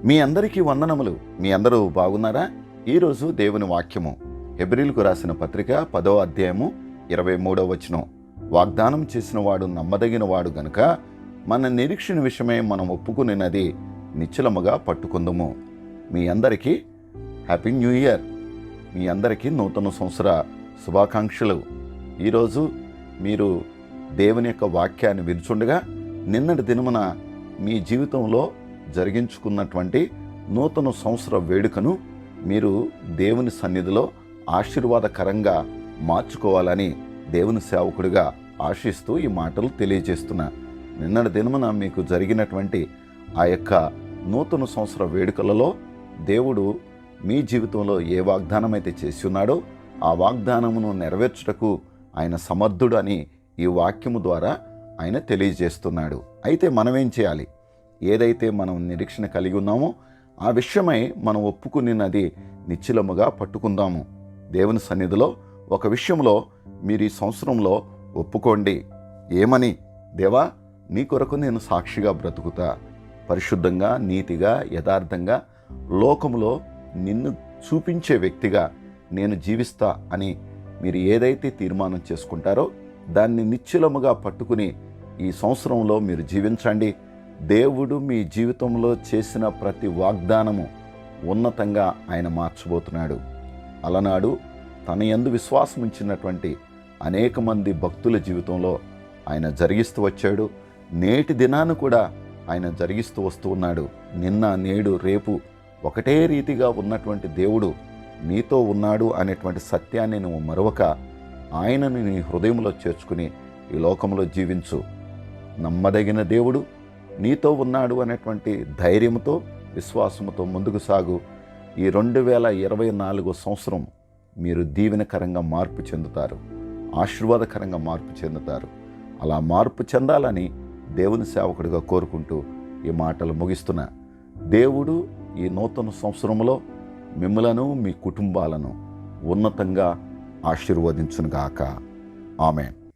మీ అందరికీ వందనములు. మీ అందరూ బాగున్నారా? ఈరోజు దేవుని వాక్యము హెబ్రీయులకు రాసిన పత్రిక 10వ అధ్యాయము 23వ వచనం. వాగ్దానం చేసిన వాడు నమ్మదగిన వాడు గనుక మన నిరీక్షణ విషయమై మనం ఒప్పుకునినది నిశ్చలముగా పట్టుకుందుము. మీ అందరికీ హ్యాపీ న్యూ ఇయర్. మీ అందరికీ నూతన సంవత్సర శుభాకాంక్షలు. ఈరోజు మీరు దేవుని యొక్క వాక్యాన్ని వినుచుండగా నిన్నటి దినమున మీ జీవితంలో జరిగించుకున్నటువంటి నూతన సంవత్సర వేడుకను మీరు దేవుని సన్నిధిలో ఆశీర్వాదకరంగా మార్చుకోవాలని దేవుని సేవకుడిగా ఆశిస్తూ ఈ మాటలు తెలియజేస్తున్నా. నిన్నటి దినమున మీకు జరిగినటువంటి ఆ యొక్క నూతన సంవత్సర వేడుకలలో దేవుడు మీ జీవితంలో ఏ వాగ్దానం అయితే చేసి ఉన్నాడో ఆ వాగ్దానమును నెరవేర్చుటకు ఆయన సమర్థుడు అని ఈ వాక్యము ద్వారా ఆయన తెలియజేస్తున్నాడు. అయితే మనమేం చేయాలి? ఏదైతే మనం నిరీక్షణ కలిగి ఉన్నామో ఆ విషయమై మనం ఒప్పుకునినది నిశ్చలముగా పట్టుకుందాము. దేవుని సన్నిధిలో ఒక విషయంలో మీరు ఈ సంవత్సరంలో ఒప్పుకోండి. ఏమని? దేవా, నీ కొరకు నేను సాక్షిగా బ్రతుకుతా, పరిశుద్ధంగా, నీతిగా, యథార్థంగా లోకములో నిన్ను చూపించే వ్యక్తిగా నేను జీవిస్తా అని మీరు ఏదైతే తీర్మానం చేసుకుంటారో దాన్ని నిశ్చలముగా పట్టుకుని ఈ సంవత్సరంలో మీరు జీవించండి. దేవుడు మీ జీవితంలో చేసిన ప్రతి వాగ్దానము ఉన్నతంగా ఆయన మార్చబోతున్నాడు. అలనాడు తన యందు విశ్వాసం ఉంచినటువంటి అనేక మంది భక్తుల జీవితంలో ఆయన జరిగిస్తూ వచ్చాడు. నేటి దినాన్ని కూడా ఆయన జరిగిస్తూ వస్తూ ఉన్నాడు. నిన్న, నేడు, రేపు ఒకటే రీతిగా ఉన్నటువంటి దేవుడు నీతో ఉన్నాడు అనేటువంటి సత్యాన్ని నువ్వు మరొక ఆయనను నీ హృదయంలో చేర్చుకుని ఈ లోకంలో జీవించు. నమ్మదగిన దేవుడు నీతో ఉన్నాడు అనేటువంటి ధైర్యంతో, విశ్వాసంతో ముందుకు సాగు. ఈ 2024 సంవత్సరం మీరు దీవెనకరంగా మార్పు చెందుతారు, ఆశీర్వాదకరంగా మార్పు చెందుతారు. అలా మార్పు చెందాలని దేవుని సేవకుడిగా కోరుకుంటూ ఈ మాటలు ముగిస్తున్నా. దేవుడు ఈ నూతన సంవత్సరంలో మిమ్మలను, మీ కుటుంబాలను ఉన్నతంగా ఆశీర్వదించునుగాక. ఆమేన్.